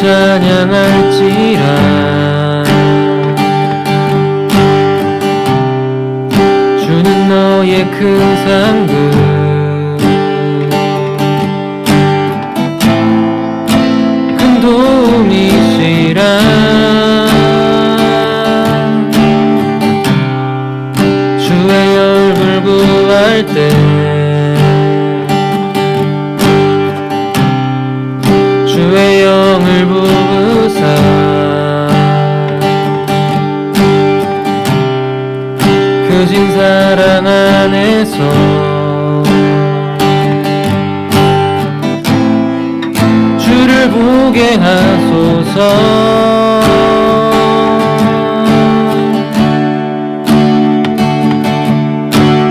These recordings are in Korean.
찬양할지라. 주는 너의 큰 상급 큰 도움이시라. 주의 얼굴 구할 때 주의 영을 부으사 크신 사랑 안에서 주를 보게 하소서.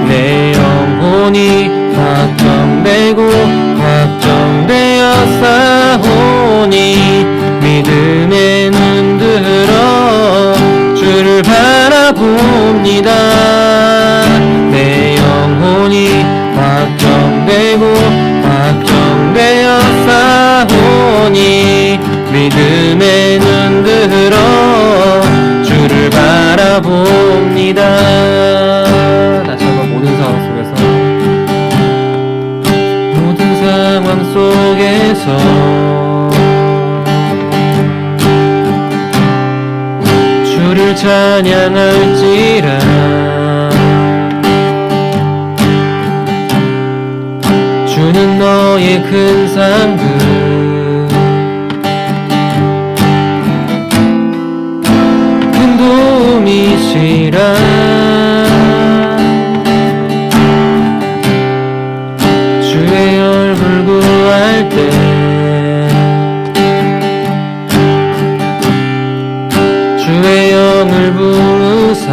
내 영혼이 걱정되고 걱정되어 싸우니 믿음의 눈 들어 주를 바라봅니다. 내 영혼이 걱정되고 걱정되어 싸우니 믿음의 눈 들어 주를 바라봅니다. 다시 한번 모든 상황 속에서 주를 찬양할지라. 주는 너의 큰 상급 큰 도움이시라. 주의 얼굴 구할 때 주의 영을 부으사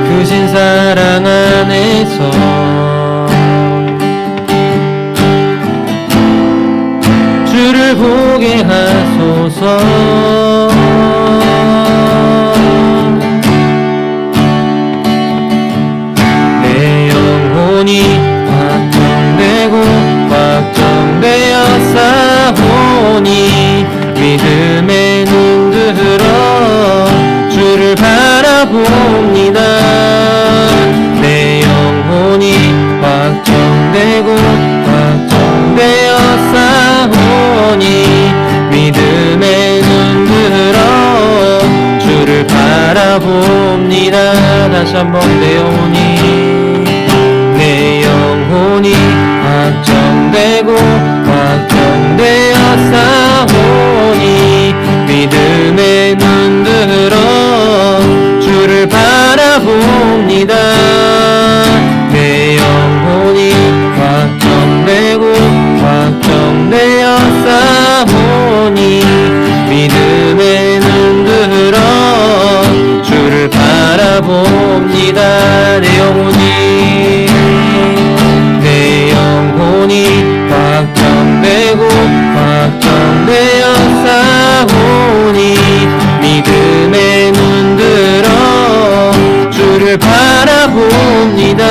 크신 사랑 안에서 주를 보게 하소서. 걱정되고 걱정되어 싸우니 믿음의 눈 들어 주를 바라봅니다. 내 영혼이 걱정되고 걱정되어 싸우니 믿음의 눈 들어 주를 바라봅니다. 다시 한번 내 영혼이 걱정되고 걱정되어 싸우니 믿음의 눈 들어 주를 바라봅니다. 내 영혼이 걱정되고 걱정되어 싸우니 믿음의 눈 들어 주를 바라봅니다. 내 영혼이 걱정되고 걱정되어 싸우니 믿음의 눈 들어 주를 바라봅니다.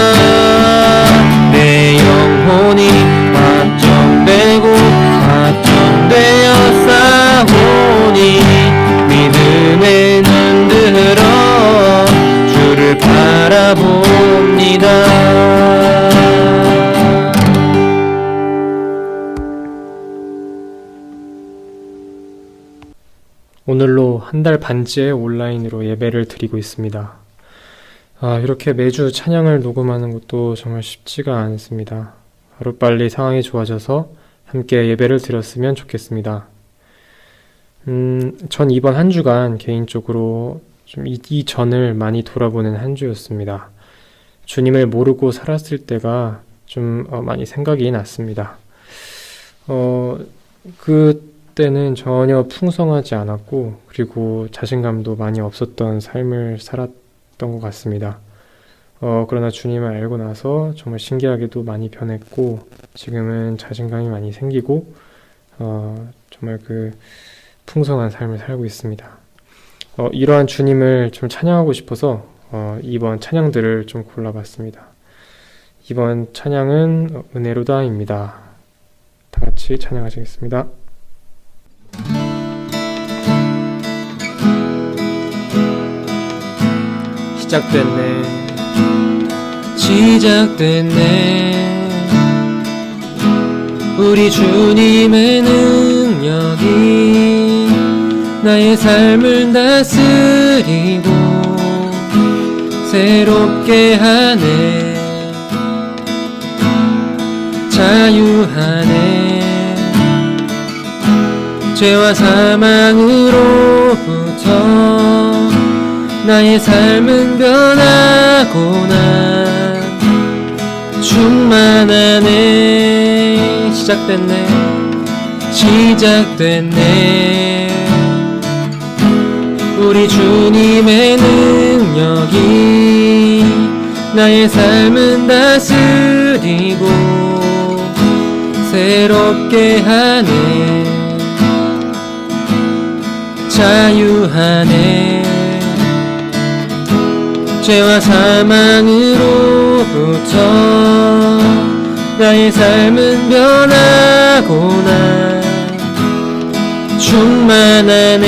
내 영혼이 걱정되고 걱정되어 싸우니 믿음의 눈 들어 주를 바라봅니다. 오늘로 한 달 반째 온라인으로 예배를 드리고 있습니다. 이렇게 매주 찬양을 녹음하는 것도 정말 쉽지가 않습니다. 하루빨리 상황이 좋아져서 함께 예배를 드렸으면 좋겠습니다. 전 이번 한 주간 개인적으로 좀 이 전을 많이 돌아보는 한 주였습니다. 주님을 모르고 살았을 때가 좀 많이 생각이 났습니다. 그때는 전혀 풍성하지 않았고 그리고 자신감도 많이 없었던 삶을 살았던 것 같습니다. 그러나 주님을 알고 나서 정말 신기하게도 많이 변했고 지금은 자신감이 많이 생기고 정말 그 풍성한 삶을 살고 있습니다. 이러한 주님을 좀 찬양하고 싶어서 이번 찬양들을 좀 골라봤습니다. 이번 찬양은 은혜로다입니다. 다 같이 찬양하시겠습니다. 시작됐네 우리 주님의 능력이 나의 삶을 다스리고 새롭게 하네 자유하네 죄와 사망으로부터 나의 삶은 변하고 난 충만하네 시작됐네 우리 주님의 능력이 나의 삶은 다스리고 새롭게 하네 자유하네 죄와 사망으로부터 나의 삶은 변하고 난 충만하네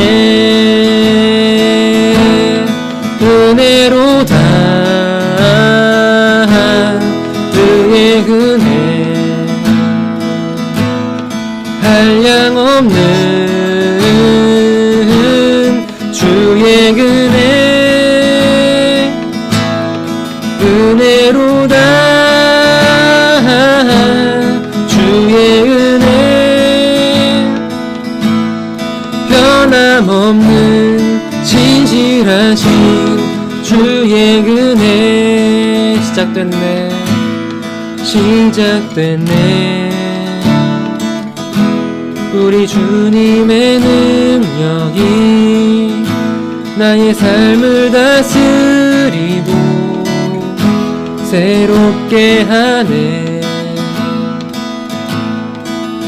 은혜로다 그의 은혜 한량없는 주의 은혜 은혜로다 주의 은혜 변함없는 진실하신 주의 은혜 시작됐네 우리 주님의 능력이 나의 삶을 다스리고 새롭게 하네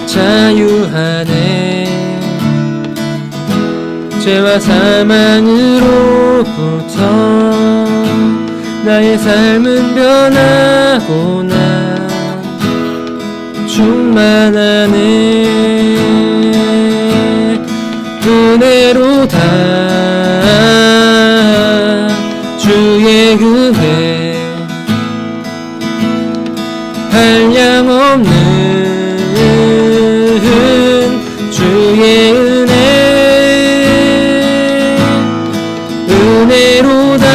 자유하네 죄와 사망으로부터 나의 삶은 변하고 난 충만하네 은혜로다 주의 은혜 한량없는 주의 은혜 은혜로다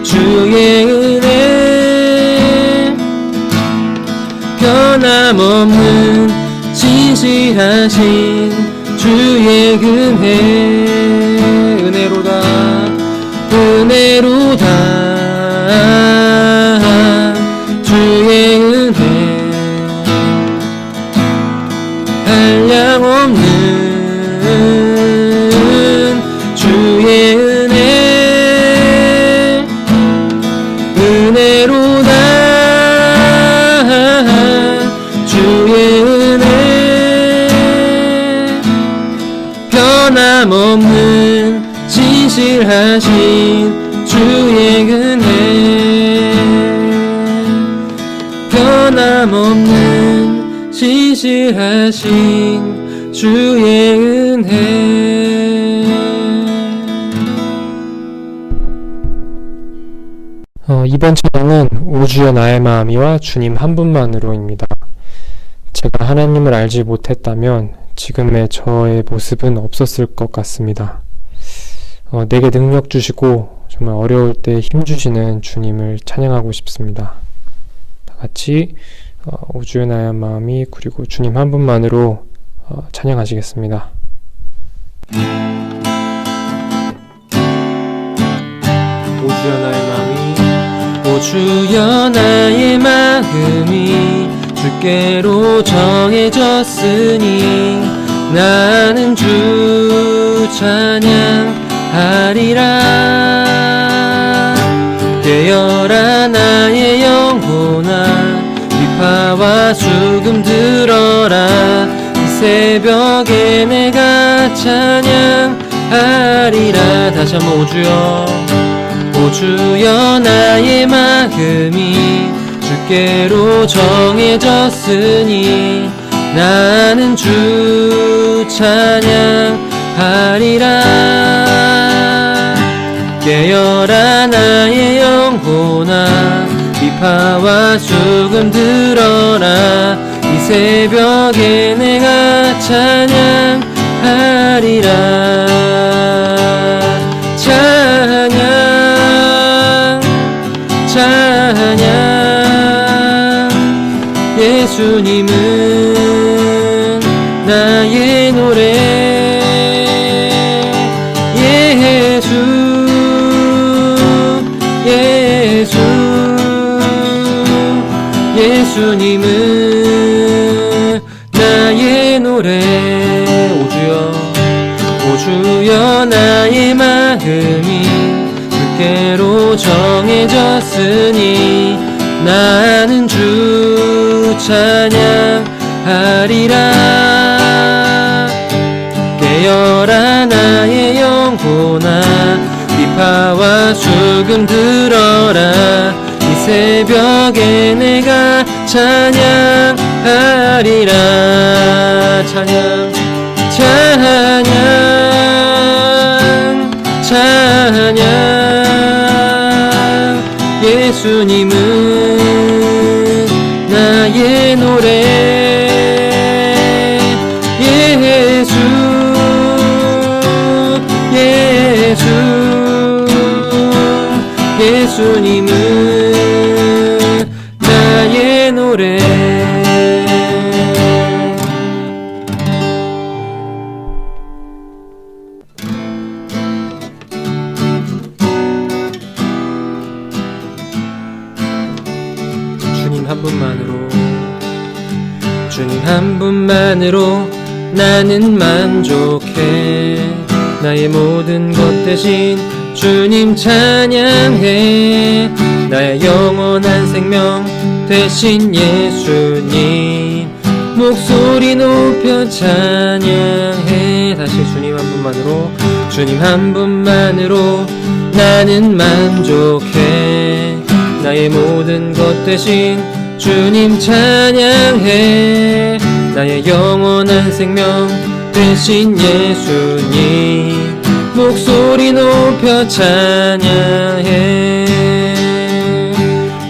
주의 은혜 변함없는 진실하신 주의 은혜 은혜로다 주의 은혜 한량없는 주의 은혜 은혜로다 주의 은혜 변함없는 진실하신 주의 은혜 변함없는 진실하신 주의 은혜 이번 찬양은 오 주여 나의 마음이와 주님 한 분만으로입니다. 제가 하나님을 알지 못했다면 지금의 저의 모습은 없었을 것 같습니다. 내게 능력 주시고 정말 어려울 때 힘 주시는 주님을 찬양하고 싶습니다. 다 같이 오 주여 나의 마음이 그리고 주님 한 분만으로 찬양하시겠습니다. 오 주여 나의 마음이 오 주여 나의 마음이 주께로 정해졌으니 나는 주 찬양하리라. 깨어라 나의 영혼아, 비파와 수금 들어라. 이 새벽에 내가 찬양하리라. 다시 한번 오 주여 오 주여 나의 마음이 주께로 정해졌으니 나는 주 찬양하리라. 깨어라 나의 영혼아 비파와 수금 들어라. 이 새벽에 내가 찬양하리라. 찬양 예수님은 나의 노래. 예수님은 나의 노래. 오 주여 나의 마음이 주께로 정해졌으니 나는 주 찬양하리라. 깨어라 나의 영혼아 비파와 수금 들어라. 이 새벽에 내가 찬양하리라. 찬양 예수님은 나의 노래. 예수님은 나의 노래. 주님 한 분만으로 나는 만족해. 나의 모든 것 대신 주님 찬양해. 나의 영원한 생명 대신 예수님 목소리 높여 찬양해. 다시 주님 한 분만으로 나는 만족해. 나의 모든 것 대신 주님 찬양해. 나의 영원한 생명 대신 예수님 목소리 높여 찬양해.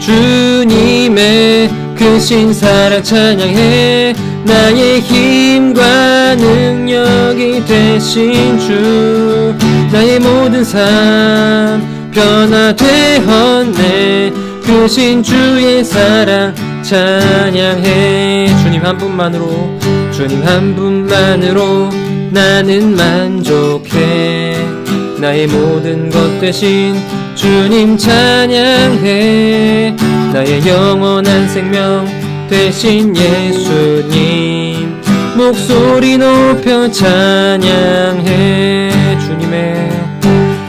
주님의 크신 사랑 찬양해. 나의 힘과 능력이 되신 주 나의 모든 삶 변화되었네. 크신 주의 사랑 찬양해. 주님 한 분만으로 나는 만족해. 나의 모든 것 대신 주님 찬양해. 나의 영원한 생명 대신 예수님 목소리 높여 찬양해.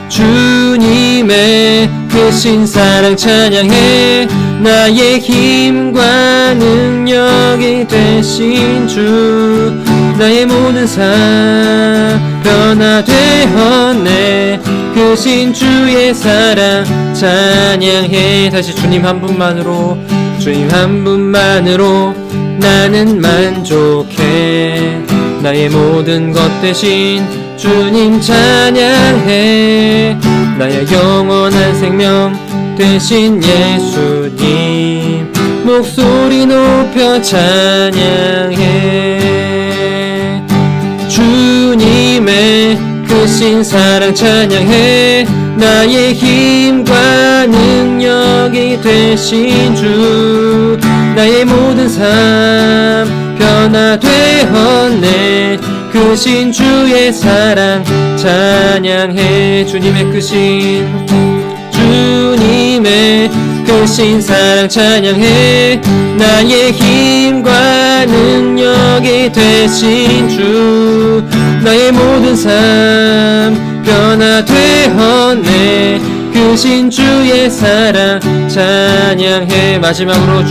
주님의 크신 사랑 찬양해. 나의 힘과 능력이 되신 주 나의 모든 삶 변화되었네. 크신 주의 사랑 찬양해. 다시 주님 한 분만으로 나는 만족해. 나의 모든 것 대신 주님 찬양해. 나의 영원한 생명 대신 예수님 목소리 높여 찬양해. 주님의 크신 사랑 찬양해. 나의 힘과 능력이 되신 주 나의 모든 삶 변화되었네. 크신 주의 사랑 찬양해. 주님의 크신 사랑 찬양해. 나의 힘과 능력이 되신 주 나의 모든 삶 변화되었네. 크신 주의 사랑 찬양해. 마지막으로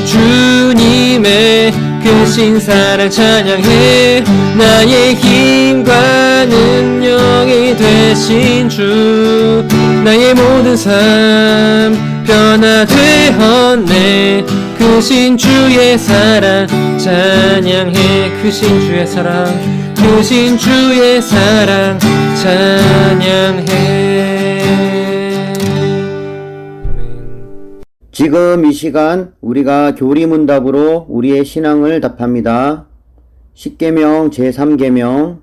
주님의 크신 사랑 찬양해 나의 힘과 능력이 되신 주 나의 모든 삶 변화되었네 크신 주의 사랑 찬양해 크신 주의 사랑 크신 주의 사랑 찬양해 아멘. 지금 이 시간 우리가 교리문답으로 우리의 신앙을 답합니다. 십계명 제3계명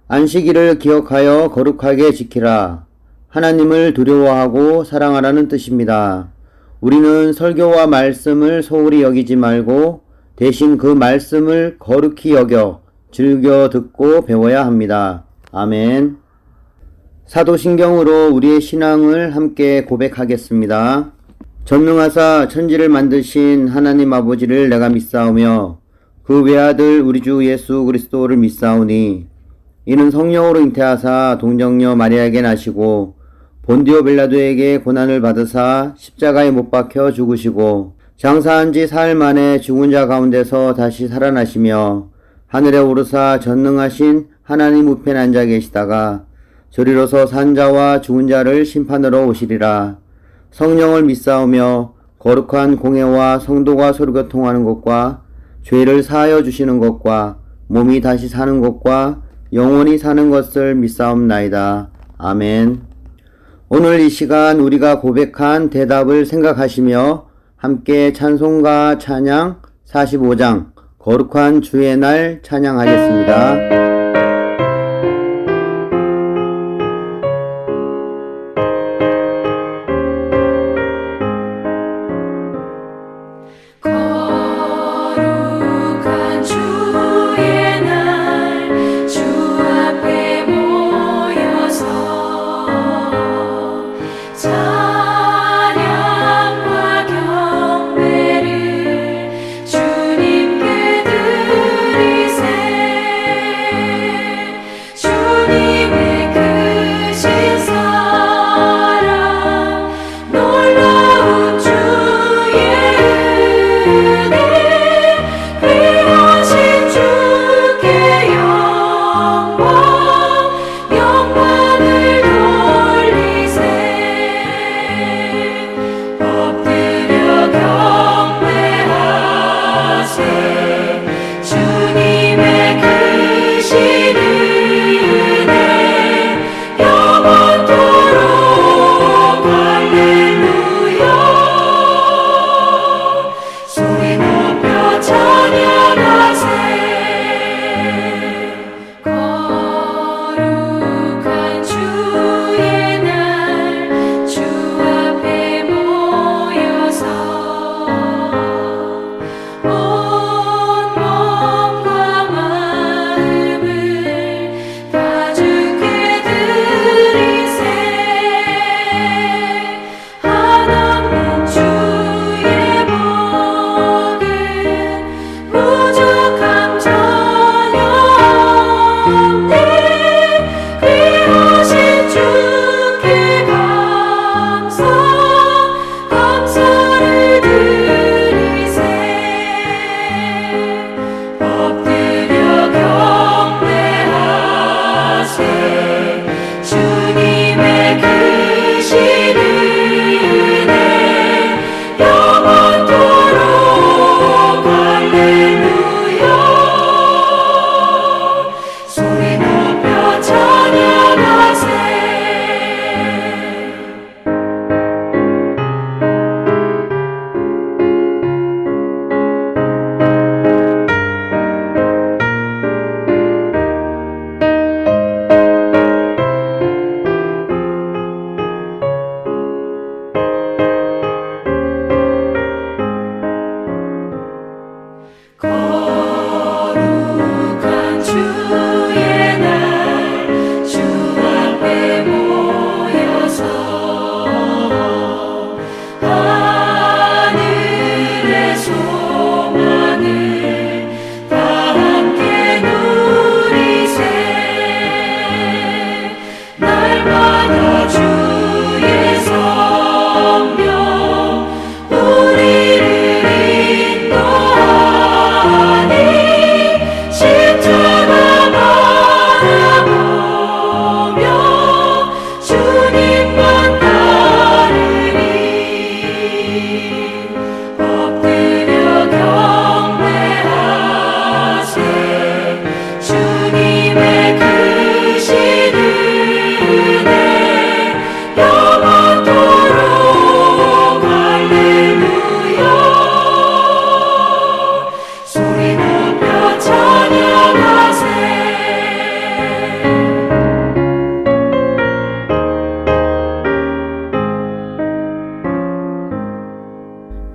안식일을 기억하여 거룩하게 지키라. 하나님을 두려워하고 사랑하라는 뜻입니다. 우리는 설교와 말씀을 소홀히 여기지 말고 대신 그 말씀을 거룩히 여겨 즐겨 듣고 배워야 합니다. 아멘. 사도신경으로 우리의 신앙을 함께 고백하겠습니다. 전능하사 천지를 만드신 하나님 아버지를 내가 믿사오며 그 외아들 우리 주 예수 그리스도를 믿사오니 이는 성령으로 잉태하사 동정녀 마리아에게 나시고 본디오 빌라도에게 고난을 받으사 십자가에 못 박혀 죽으시고 장사한 지 사흘 만에 죽은 자 가운데서 다시 살아나시며 하늘에 오르사 전능하신 하나님 우편에 앉아 계시다가 저리로서 산 자와 죽은 자를 심판하러 오시리라. 성령을 믿사오며 거룩한 공회와 성도가 서로 교통하는 것과 죄를 사하여 주시는 것과 몸이 다시 사는 것과 영원히 사는 것을 믿사옵나이다. 아멘. 오늘 이 시간 우리가 고백한 대답을 생각하시며 함께 찬송가 찬양 45장 거룩한 주의 날 찬양하겠습니다. 거룩한 주의 날 주 앞에 모여서 찬양과 경배를 주님께 드리세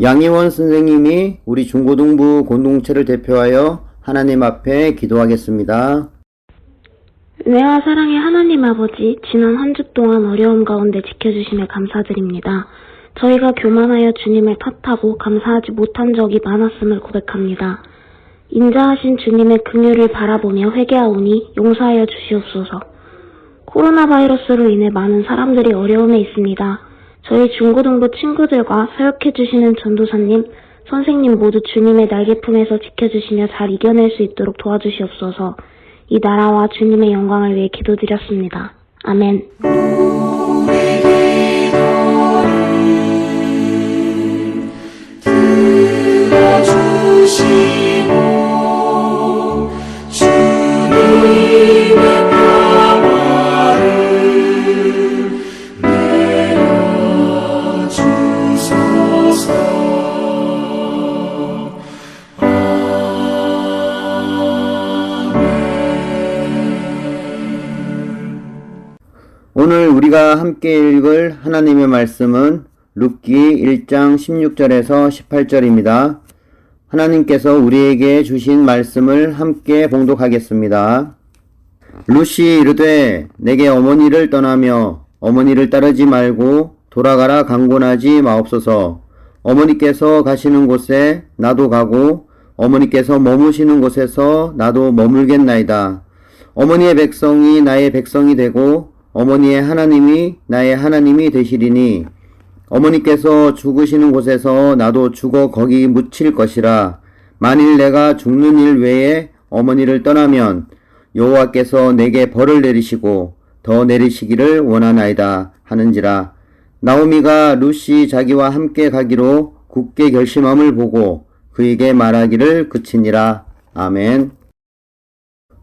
양희원 선생님이 우리 중고등부 공동체를 대표하여 하나님 앞에 기도하겠습니다. 은혜와 사랑의 하나님 아버지, 지난 한 주 동안 어려움 가운데 지켜주심에 감사드립니다. 저희가 교만하여 주님을 탓하고 감사하지 못한 적이 많았음을 고백합니다. 인자하신 주님의 긍휼을 바라보며 회개하오니 용서하여 주시옵소서. 코로나 바이러스로 인해 많은 사람들이 어려움에 있습니다. 저희 중고등부 친구들과 사역해 주시는 전도사님, 선생님 모두 주님의 날개 품에서 지켜주시며 잘 이겨낼 수 있도록 도와주시옵소서. 이 나라와 주님의 영광을 위해 기도드렸습니다. 아멘. 들어주시고 주님의 평화를 내려주소서. 오늘 우리가 함께 읽을 하나님의 말씀은 룻기 1장 16절에서 18절입니다. 하나님께서 우리에게 주신 말씀을 함께 봉독하겠습니다. 룻이 이르되 내게 어머니를 떠나며 어머니를 따르지 말고 돌아가라 강권하지 마옵소서. 어머니께서 가시는 곳에 나도 가고 어머니께서 머무시는 곳에서 나도 머물겠나이다. 어머니의 백성이 나의 백성이 되고 어머니의 하나님이 나의 하나님이 되시리니 어머니께서 죽으시는 곳에서 나도 죽어 거기 묻힐 것이라. 만일 내가 죽는 일 외에 어머니를 떠나면 여호와께서 내게 벌을 내리시고 더 내리시기를 원하나이다 하는지라. 나오미가 룻이 자기와 함께 가기로 굳게 결심함을 보고 그에게 말하기를 그치니라. 아멘.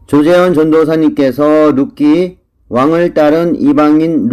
조재현 전도사님께서 룻기 왕을 따른 이방인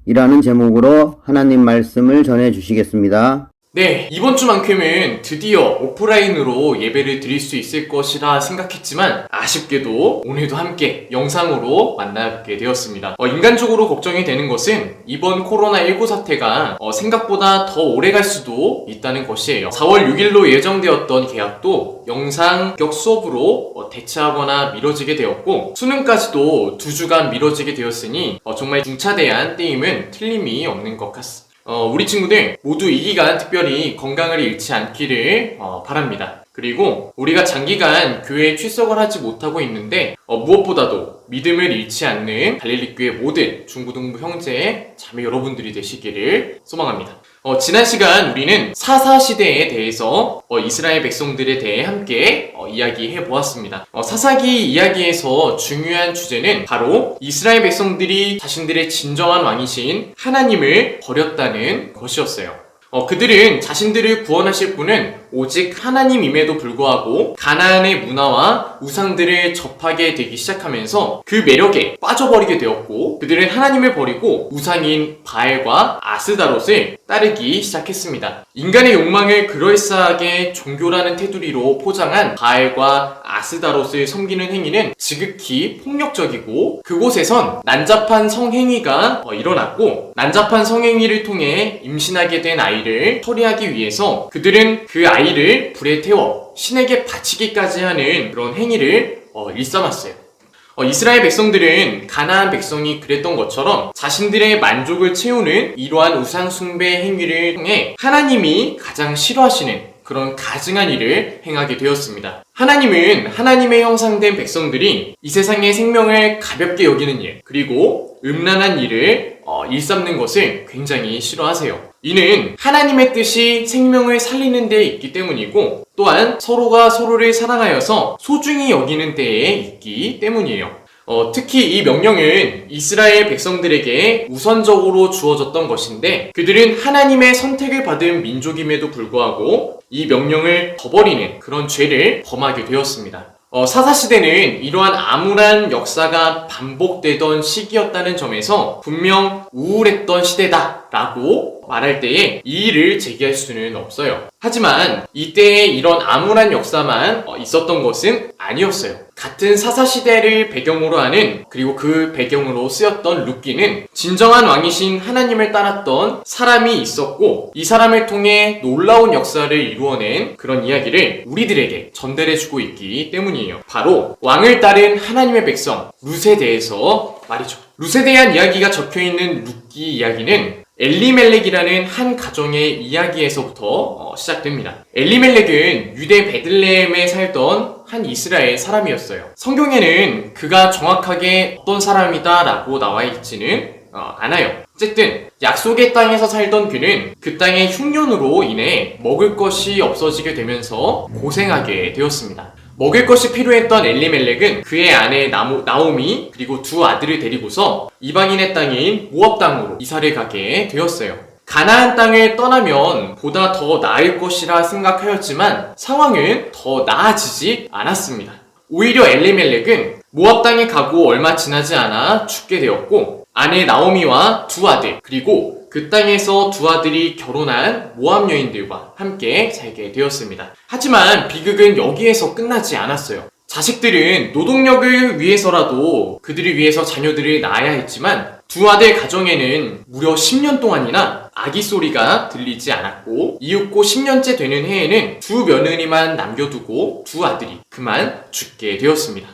룻이라는 제목으로 하나님 말씀을 전해 주시겠습니다. 네, 이번 주만큼은 드디어 오프라인으로 예배를 드릴 수 있을 것이라 생각했지만 아쉽게도 오늘도 함께 영상으로 만나게 되었습니다. 인간적으로 걱정이 되는 것은 이번 코로나19 사태가 생각보다 더 오래 갈 수도 있다는 것이에요. 4월 6일로 예정되었던 계약도 영상격 수업으로 대체하거나 미뤄지게 되었고 수능까지도 2주간 미뤄지게 되었으니 정말 중차대한 때임은 틀림이 없는 것 같습니다. 우리 친구들 모두 이 기간 특별히 건강을 잃지 않기를 바랍니다. 그리고 우리가 장기간 교회에 출석을 하지 못하고 있는데 무엇보다도 믿음을 잃지 않는 갈릴리교회 모든 중고등부 형제 자매 여러분들이 되시기를 소망합니다. 지난 시간 우리는 사사 시대에 대해서 이스라엘 백성들에 대해 함께 이야기해 보았습니다. 사사기 이야기에서 중요한 주제는 바로 이스라엘 백성들이 자신들의 진정한 왕이신 하나님을 버렸다는 것이었어요. 그들은 자신들을 구원하실 분은 오직 하나님임에도 불구하고 가나안의 문화와 우상들을 접하게 되기 시작하면서 그 매력에 빠져버리게 되었고 그들은 하나님을 버리고 우상인 바알과 아스다롯을 따르기 시작했습니다. 인간의 욕망을 그럴싸하게 종교라는 테두리로 포장한 바알과 아스다롯을 섬기는 행위는 지극히 폭력적이고 그곳에선 난잡한 성행위가 일어났고 난잡한 성행위를 통해 임신하게 된 아이를 처리하기 위해서 그들은 그 아이를 불에 태워 신에게 바치기까지 하는 그런 행위를 일삼았어요. 이스라엘 백성들은 가나안 백성이 그랬던 것처럼 자신들의 만족을 채우는 이러한 우상 숭배 행위를 통해 하나님이 가장 싫어하시는 그런 가증한 일을 행하게 되었습니다. 하나님은 하나님의 형상된 백성들이 이 세상의 생명을 가볍게 여기는 일, 그리고 음란한 일을 일삼는 것을 굉장히 싫어하세요. 이는 하나님의 뜻이 생명을 살리는 데에 있기 때문이고 또한 서로가 서로를 사랑하여서 소중히 여기는 데에 있기 때문이에요. 특히 이 명령은 이스라엘 백성들에게 우선적으로 주어졌던 것인데 그들은 하나님의 선택을 받은 민족임에도 불구하고 이 명령을 저버리는 그런 죄를 범하게 되었습니다. 사사시대는 이러한 암울한 역사가 반복되던 시기였다는 점에서 분명 우울했던 시대다 라고 말할 때에 이의를 제기할 수는 없어요. 하지만 이때에 이런 암울한 역사만 있었던 것은 아니었어요. 같은 사사시대를 배경으로 하는, 그리고 그 배경으로 쓰였던 룻기는 진정한 왕이신 하나님을 따랐던 사람이 있었고, 이 사람을 통해 놀라운 역사를 이루어낸 그런 이야기를 우리들에게 전달해주고 있기 때문이에요. 바로 왕을 따른 하나님의 백성 룻에 대해서 말이죠. 룻에 대한 이야기가 적혀있는 룻기 이야기는 엘리멜렉이라는 한 가정의 이야기에서부터 시작됩니다. 엘리멜렉은 유대 베들레헴에 살던 한 이스라엘 사람이었어요. 성경에는 그가 정확하게 어떤 사람이다 라고 나와 있지는 않아요. 어쨌든 약속의 땅에서 살던 그는 그 땅의 흉년으로 인해 먹을 것이 없어지게 되면서 고생하게 되었습니다. 먹을 것이 필요했던 엘리멜렉은 그의 아내 나오미 그리고 두 아들을 데리고서 이방인의 땅인 모압 땅으로 이사를 가게 되었어요. 가나안 땅을 떠나면 보다 더 나을 것이라 생각하였지만 상황은 더 나아지지 않았습니다. 오히려 엘리멜렉은 모압 땅에 가고 얼마 지나지 않아 죽게 되었고, 아내 나오미와 두 아들, 그리고 그 땅에서 두 아들이 결혼한 모압 여인들과 함께 살게 되었습니다. 하지만 비극은 여기에서 끝나지 않았어요. 자식들은 노동력을 위해서라도 그들을 위해서 자녀들을 낳아야 했지만 두 아들 가정에는 무려 10년 동안이나 아기 소리가 들리지 않았고, 이윽고 10년째 되는 해에는 두 며느리만 남겨두고 두 아들이 그만 죽게 되었습니다.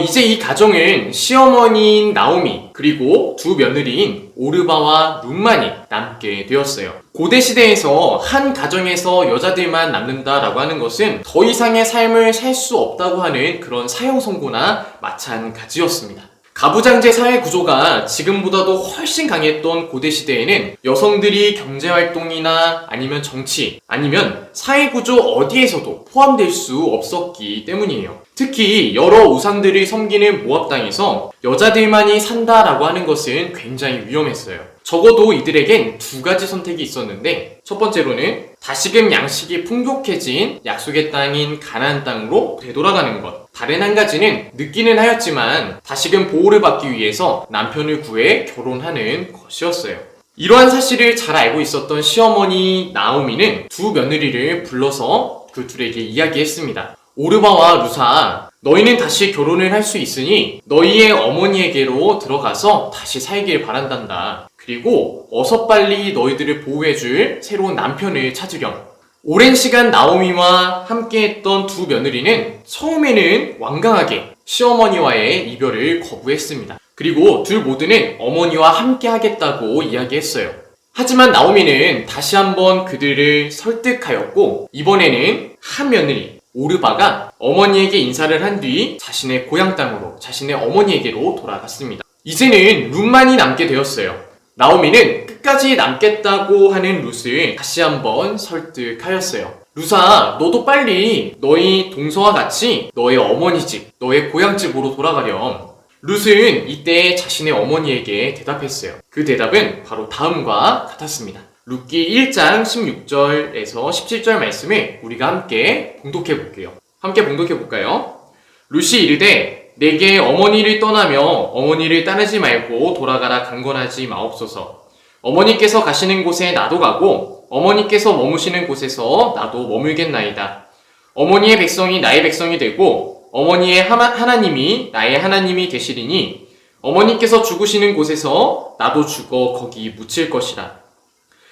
이제 이 가정은 시어머니인 나오미 그리고 두 며느리인 오르바와 룻만이 남게 되었어요. 고대 시대에서 한 가정에서 여자들만 남는다라고 하는 것은 더 이상의 삶을 살 수 없다고 하는 그런 사형 선고나 마찬가지였습니다. 가부장제 사회 구조가 지금보다도 훨씬 강했던 고대 시대에는 여성들이 경제활동이나 아니면 정치, 아니면 사회 구조 어디에서도 포함될 수 없었기 때문이에요. 특히 여러 우상들을 섬기는 모압 땅에서 여자들만이 산다라고 하는 것은 굉장히 위험했어요. 적어도 이들에겐 두 가지 선택이 있었는데, 첫 번째로는 다시금 양식이 풍족해진 약속의 땅인 가나안 땅으로 되돌아가는 것. 다른 한 가지는 늦기는 하였지만 다시금 보호를 받기 위해서 남편을 구해 결혼하는 것이었어요. 이러한 사실을 잘 알고 있었던 시어머니 나오미는 두 며느리를 불러서 그 둘에게 이야기했습니다. 오르바와 루사, 너희는 다시 결혼을 할 수 있으니 너희의 어머니에게로 들어가서 다시 살길 바란단다. 그리고 어서 빨리 너희들을 보호해줄 새로운 남편을 찾으렴. 오랜 시간 나오미와 함께했던 두 며느리는 처음에는 완강하게 시어머니와의 이별을 거부했습니다. 그리고 둘 모두는 어머니와 함께 하겠다고 이야기했어요. 하지만 나오미는 다시 한번 그들을 설득하였고, 이번에는 한 며느리 오르바가 어머니에게 인사를 한 뒤 자신의 고향 땅으로, 자신의 어머니에게로 돌아갔습니다. 이제는 룻만이 남게 되었어요. 나오미는 끝까지 남겠다고 하는 룻을 다시 한번 설득하였어요. 룻아, 너도 빨리 너희 동서와 같이 너의 어머니 집, 너의 고향집으로 돌아가렴. 룻은 이때 자신의 어머니에게 대답했어요. 그 대답은 바로 다음과 같았습니다. 룻기 1장 16절에서 17절 말씀을 우리가 함께 봉독해 볼게요. 함께 봉독해 볼까요? 룻이 이르되 내게 어머니를 떠나며 어머니를 따르지 말고 돌아가라 강권하지 마옵소서. 어머니께서 가시는 곳에 나도 가고 어머니께서 머무시는 곳에서 나도 머물겠나이다. 어머니의 백성이 나의 백성이 되고 어머니의 하나님이 나의 하나님이 되시리니 어머니께서 죽으시는 곳에서 나도 죽어 거기 묻힐 것이라.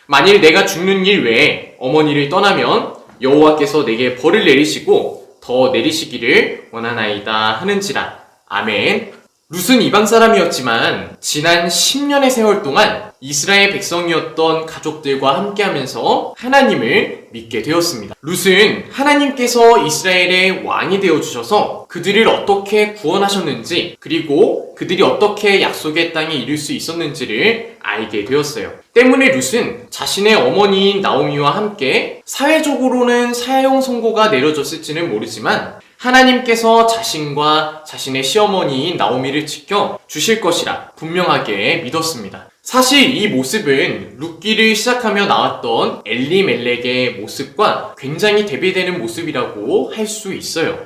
만일 내가 죽는 일 외에 어머니를 떠나면 여호와께서 내게 벌을 내리시고 더 내리시기를 원하나이다 하는지라. 아멘. 룻은 이방 사람이었지만 지난 10년의 세월 동안 이스라엘 백성이었던 가족들과 함께하면서 하나님을 믿게 되었습니다. 룻은 하나님께서 이스라엘의 왕이 되어주셔서 그들을 어떻게 구원하셨는지, 그리고 그들이 어떻게 약속의 땅에 이를 수 있었는지를 알게 되었어요. 때문에 룻은 자신의 어머니인 나오미와 함께 사회적으로는 사형 선고가 내려졌을지는 모르지만 하나님께서 자신과 자신의 시어머니인 나오미를 지켜 주실 것이라 분명하게 믿었습니다. 사실 이 모습은 룻기를 시작하며 나왔던 엘리멜렉의 모습과 굉장히 대비되는 모습이라고 할 수 있어요.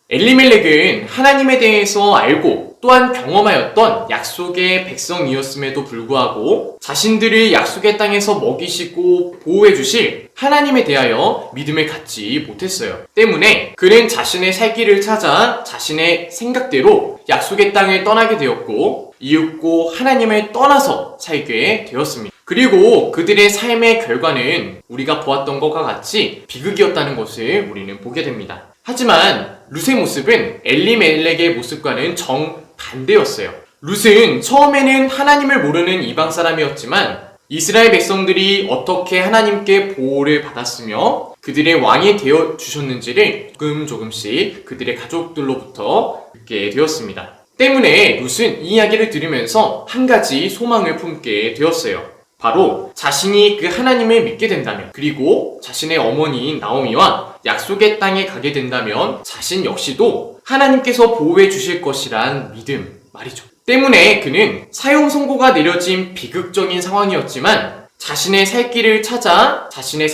엘리멜렉은 하나님에 대해서 알고 또한 경험하였던 약속의 백성이었음에도 불구하고 자신들을 약속의 땅에서 먹이시고 보호해 주실 하나님에 대하여 믿음을 갖지 못했어요. 때문에 그는 자신의 살 길을 찾아 자신의 생각대로 약속의 땅을 떠나게 되었고 이윽고 하나님을 떠나서 살게 되었습니다. 그리고 그들의 삶의 결과는 우리가 보았던 것과 같이 비극이었다는 것을 우리는 보게 됩니다. 하지만 룻의 모습은 엘리멜렉의 모습과는 정반대였어요. 룻은 처음에는 하나님을 모르는 이방 사람이었지만 이스라엘 백성들이 어떻게 하나님께 보호를 받았으며 그들의 왕이 되어 주셨는지를 조금씩 그들의 가족들로부터 듣게 되었습니다. 때문에 룻은 이 이야기를 들으면서 한 가지 소망을 품게 되었어요. 바로 자신이 그 하나님을 믿게 된다면, 그리고 자신의 어머니인 나오미와 약속의 땅에 가게 된다면 자신 역시도 하나님께서 보호해 주실 것이란 믿음 말이죠. 때문에 그는 사형 선고가 내려진 비극적인 상황이었지만 자신의 살 길을 찾아 자신의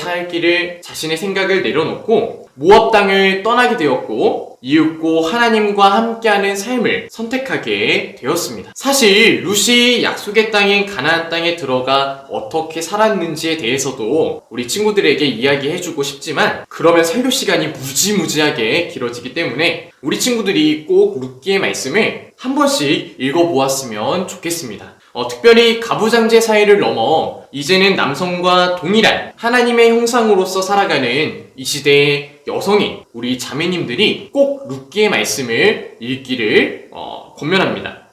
생각을 내려놓고 모압 땅을 떠나게 되었고 이윽고 하나님과 함께하는 삶을 선택하게 되었습니다. 사실 룻이 약속의 땅인 가나안 땅에 들어가 어떻게 살았는지에 대해서도 우리 친구들에게 이야기해주고 싶지만 그러면 설교 시간이 무지무지하게 길어지기 때문에 우리 친구들이 꼭 룻기의 말씀을 한 번씩 읽어보았으면 좋겠습니다. 특별히 가부장제 사이를 넘어 이제는 남성과 동일한 하나님의 형상으로서 살아가는 이 시대의 여성인 우리 자매님들이 꼭 룻기의 말씀을 읽기를 권면합니다.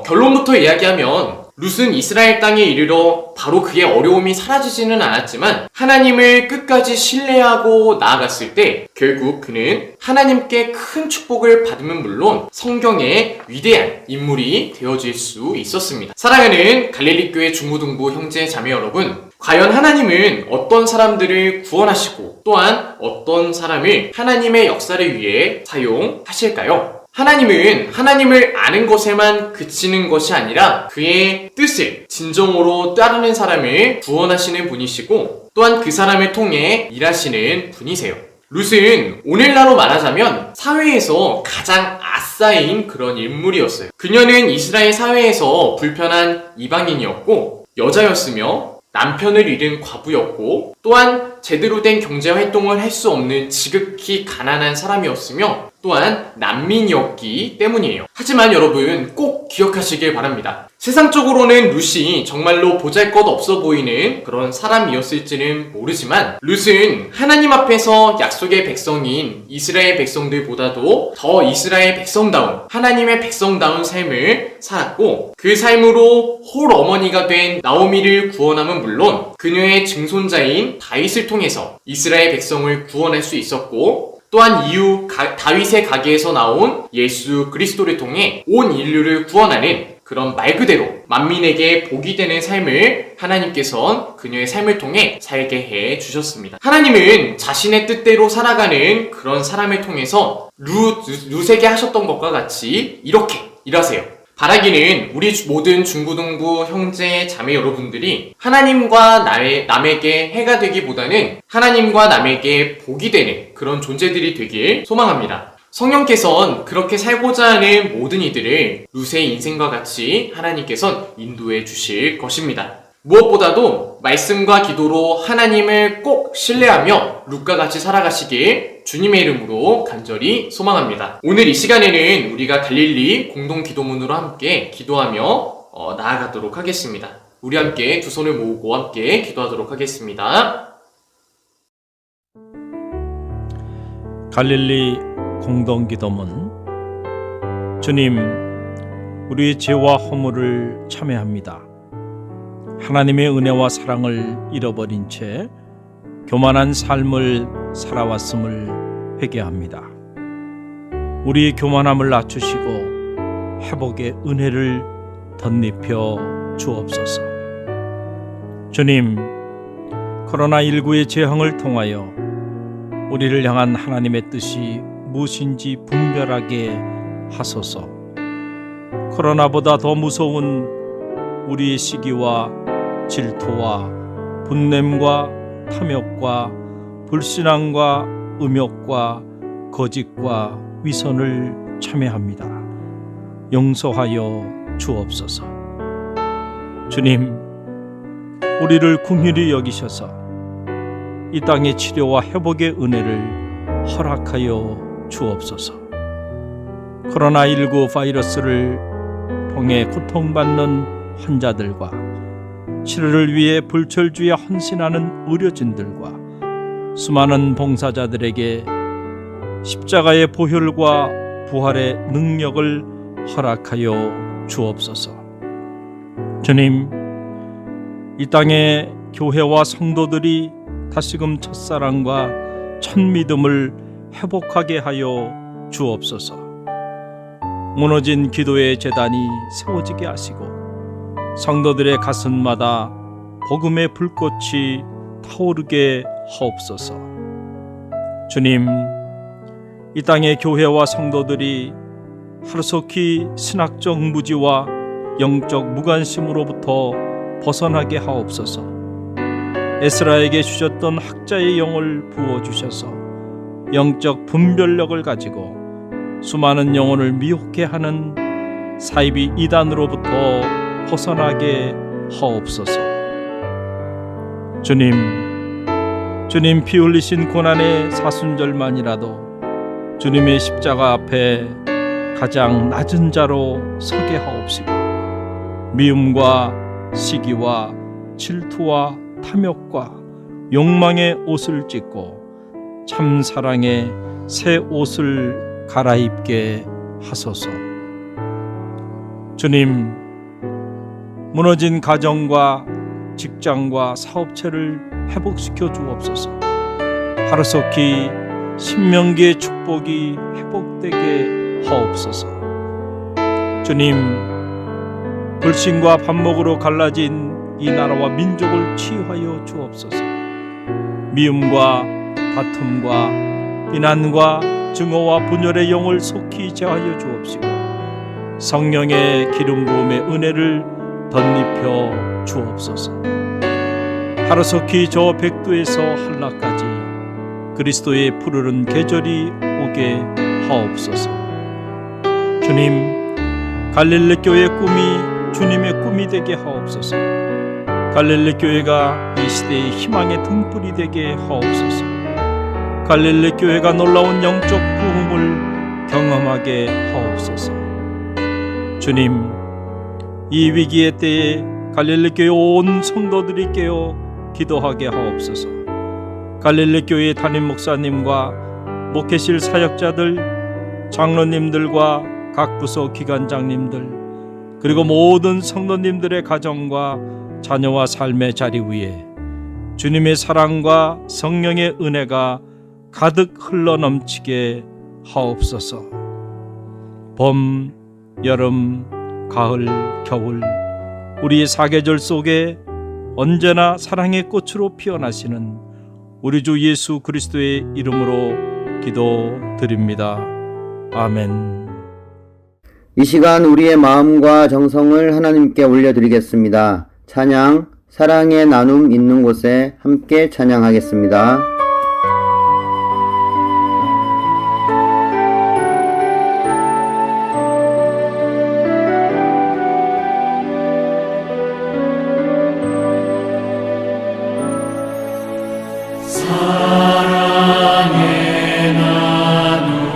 결론부터 이야기하면 룻은 이스라엘 땅에 이르러 바로 그의 어려움이 사라지지는 않았지만 하나님을 끝까지 신뢰하고 나아갔을 때 결국 그는 하나님께 큰 축복을 받으면 물론 성경의 위대한 인물이 되어질 수 있었습니다. 사랑하는 갈릴리교회 중고등부 형제 자매 여러분, 과연 하나님은 어떤 사람들을 구원하시고 또한 어떤 사람을 하나님의 역사를 위해 사용하실까요? 하나님은 하나님을 아는 것에만 그치는 것이 아니라 그의 뜻을 진정으로 따르는 사람을 구원하시는 분이시고 또한 그 사람을 통해 일하시는 분이세요. 룻은 오늘날로 말하자면 사회에서 가장 아싸인 그런 인물이었어요. 그녀는 이스라엘 사회에서 불편한 이방인이었고 여자였으며 남편을 잃은 과부였고 또한 제대로 된 경제활동을 할 수 없는 지극히 가난한 사람이었으며 또한 난민이었기 때문이에요. 하지만 여러분 꼭 기억하시길 바랍니다. 세상적으로는 룻이 정말로 보잘것없어 보이는 그런 사람이었을지는 모르지만 룻은 하나님 앞에서 약속의 백성인 이스라엘 백성들보다도 더 이스라엘 백성다운 하나님의 백성다운 삶을 살았고 그 삶으로 홀 어머니가 된 나오미를 구원함은 물론 그녀의 증손자인 다윗을 통해서 이스라엘 백성을 구원할 수 있었고 또한 이후 다윗의 가게에서 나온 예수 그리스도를 통해 온 인류를 구원하는 그런 말 그대로 만민에게 복이 되는 삶을 하나님께서는 그녀의 삶을 통해 살게 해 주셨습니다. 하나님은 자신의 뜻대로 살아가는 그런 사람을 통해서 룻에게 하셨던 것과 같이 이렇게 일하세요. 바라기는 우리 모든 중고등부 형제 자매 여러분들이 하나님과 남에게 해가 되기보다는 하나님과 남에게 복이 되는 그런 존재들이 되길 소망합니다. 성령께서는 그렇게 살고자 하는 모든 이들을 룻의 인생과 같이 하나님께서는 인도해 주실 것입니다. 무엇보다도 말씀과 기도로 하나님을 꼭 신뢰하며 룻과 같이 살아가시길 주님의 이름으로 간절히 소망합니다. 오늘 이 시간에는 우리가 갈릴리 공동기도문으로 함께 기도하며 나아가도록 하겠습니다. 우리 함께 두 손을 모으고 함께 기도하도록 하겠습니다. 갈릴리 공동기도문. 주님, 우리 죄와 허물을 참회합니다. 하나님의 은혜와 사랑을 잃어버린 채 교만한 삶을 살아왔음을 회개합니다. 우리 교만함을 낮추시고 회복의 은혜를 덧입혀 주옵소서. 주님, 코로나19의 재앙을 통하여 우리를 향한 하나님의 뜻이 무엇인지 분별하게 하소서. 코로나보다 더 무서운 우리의 시기와 질투와 분냄과 탐욕과 불신앙과 음욕과 거짓과 위선을 참회합니다. 용서하여 주옵소서. 주님, 우리를 긍휼히 여기셔서 이 땅의 치료와 회복의 은혜를 허락하여 주옵소서. 코로나19 바이러스를 통해 고통받는 환자들과 치료를 위해 불철주에 헌신하는 의료진들과 수많은 봉사자들에게 십자가의 보혈과 부활의 능력을 허락하여 주옵소서. 주님, 이 땅의 교회와 성도들이 다시금 첫사랑과 첫믿음을 회복하게 하여 주옵소서. 무너진 기도의 제단이 세워지게 하시고 성도들의 가슴마다 복음의 불꽃이 타오르게 하옵소서. 주님, 이 땅의 교회와 성도들이 하루속히 신학적 무지와 영적 무관심으로부터 벗어나게 하옵소서. 에스라에게 주셨던 학자의 영을 부어주셔서 영적 분별력을 가지고 수많은 영혼을 미혹해 하는 사이비 이단으로부터 벗어나게 하옵소서. 주님 피 흘리신 고난의 사순절만이라도 주님의 십자가 앞에 가장 낮은 자로 서게 하옵시고 미움과 시기와 질투와 탐욕과 욕망의 옷을 찢고 참 사랑의 새 옷을 갈아입게 하소서. 주님, 무너진 가정과 직장과 사업체를 회복시켜 주옵소서. 하루속히 신명기의 축복이 회복되게 하옵소서. 주님, 불신과 반목으로 갈라진 이 나라와 민족을 치유하여 주옵소서. 미움과 다툼과 비난과 증오와 분열의 영을 속히 제하여 주옵시고 성령의 기름 부음의 은혜를 덧입혀 주옵소서. 하루속히 저 백두에서 한라까지 그리스도의 푸르른 계절이 오게 하옵소서. 주님, 갈릴리 교회의 꿈이 주님의 꿈이 되게 하옵소서. 갈릴리 교회가 이 시대의 희망의 등불이 되게 하옵소서. 갈릴리 교회가 놀라운 영적 부흥을 경험하게 하옵소서. 주님, 이 위기의 때에 갈릴리 교회 온 성도들이 깨어 기도하게 하옵소서. 갈릴리 교회 담임 목사님과 목회실 사역자들, 장로님들과 각 부서 기관장님들, 그리고 모든 성도님들의 가정과 자녀와 삶의 자리 위에 주님의 사랑과 성령의 은혜가 가득 흘러넘치게 하옵소서. 봄, 여름, 가을, 겨울 우리의 사계절 속에 언제나 사랑의 꽃으로 피어나시는 우리 주 예수 그리스도의 이름으로 기도드립니다. 아멘. 이 시간 우리의 마음과 정성을 하나님께 올려드리겠습니다. 찬양, 사랑의 나눔 있는 곳에 함께 찬양하겠습니다. 사랑의 나눔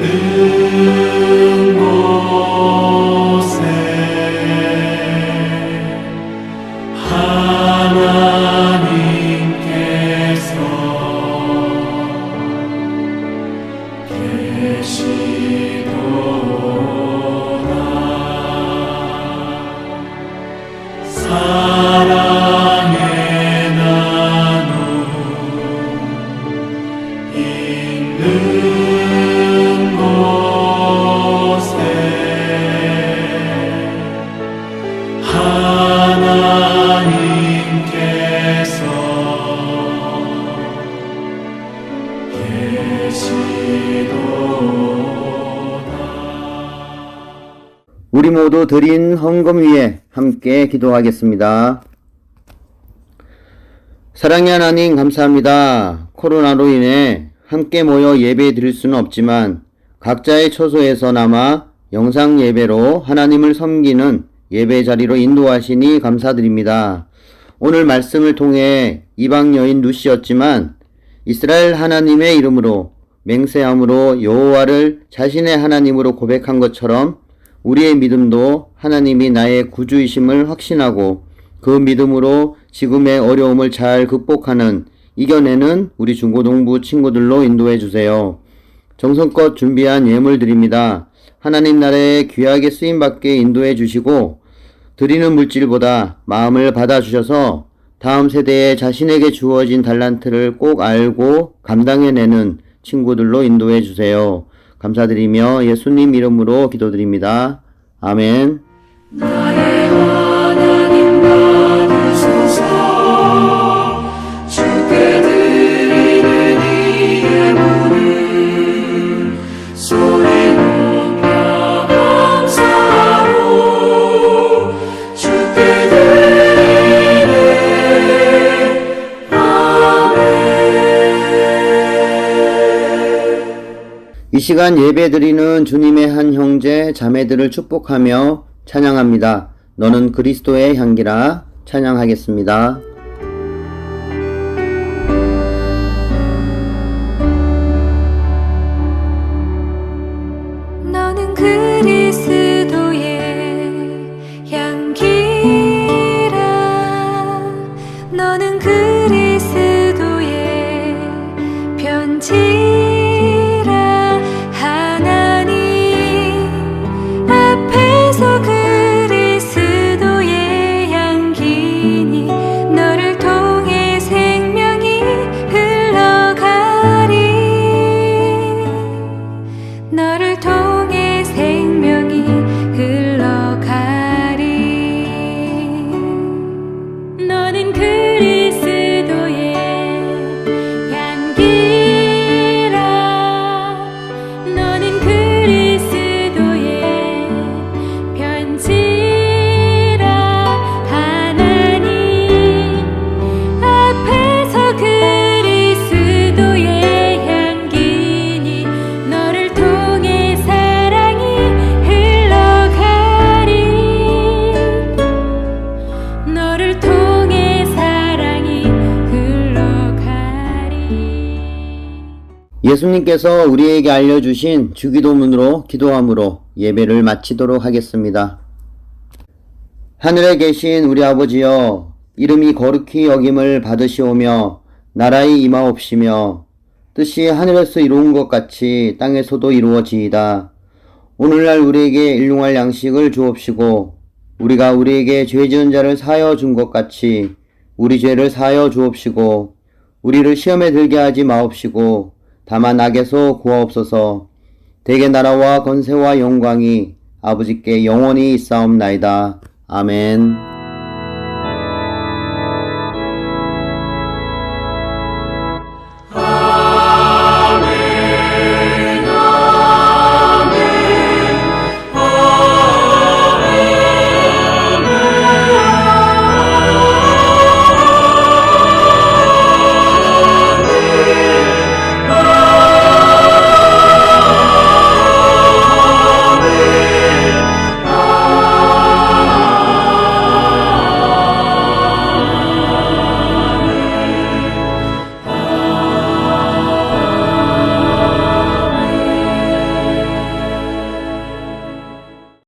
있는 곳에 하나님께서 계시도다. 사랑의 나눔 있는 곳에 하나님께서 계시도다. 우리 모두 드린 헌금 위에 함께 기도하겠습니다. 사랑의 하나님 감사합니다. 코로나로 인해 함께 모여 예배 드릴 수는 없지만 각자의 처소에서나마 영상 예배로 하나님을 섬기는 예배 자리로 인도하시니 감사드립니다. 오늘 말씀을 통해 이방 여인 루시였지만 이스라엘 하나님의 이름으로 맹세함으로 여호와를 자신의 하나님으로 고백한 것처럼 우리의 믿음도 하나님이 나의 구주이심을 확신하고 그 믿음으로 지금의 어려움을 잘 극복하는 이겨내는 우리 중고등부 친구들로 인도해 주세요. 정성껏 준비한 예물드립니다. 하나님 나라에 귀하게 쓰임받게 인도해 주시고 드리는 물질보다 마음을 받아주셔서 다음 세대에 자신에게 주어진 달란트를 꼭 알고 감당해내는 친구들로 인도해 주세요. 감사드리며 예수님 이름으로 기도드립니다. 아멘. 나의 하나님 받으소서. 주께 드리는 이 예물을 소리 높여 감사하고 주께 드리네. 이 시간 예배드리는 주님의 한 형제 자매들을 축복하며 찬양합니다. 너는 그리스도의 향기라 찬양하겠습니다. 너는 그리스도의 향기라. 너는 그리스도의 편지라. 하나님 앞에서 그리스도의 향기니 너를 통해 생명이 흘러가리. 너를 통해 생명이 흘러가리. 너는 그리스도의 향기라. 너는 그리스도의 편지라. 하나님 앞에서 그리스도의 향기니 너를 통해 사랑이 흘러가리. 너를 통해 사랑이 흘러가리. 예수님께서 우리에게 알려주신 주기도문으로 기도함으로 예배를 마치도록 하겠습니다. 하늘에 계신 우리 아버지여, 이름이 거룩히 여김을 받으시오며 나라의 임하옵시며 뜻이 하늘에서 이루은 것 같이 땅에서도 이루어지이다. 오늘날 우리에게 일용할 양식을 주옵시고 우리가 우리에게 죄 지은 자를 사하여 준 것 같이 우리 죄를 사하여 주옵시고 우리를 시험에 들게 하지 마옵시고 다만 악에서 구하옵소서. 대개 나라와 권세와 영광이 아버지께 영원히 있사옵나이다. 아멘.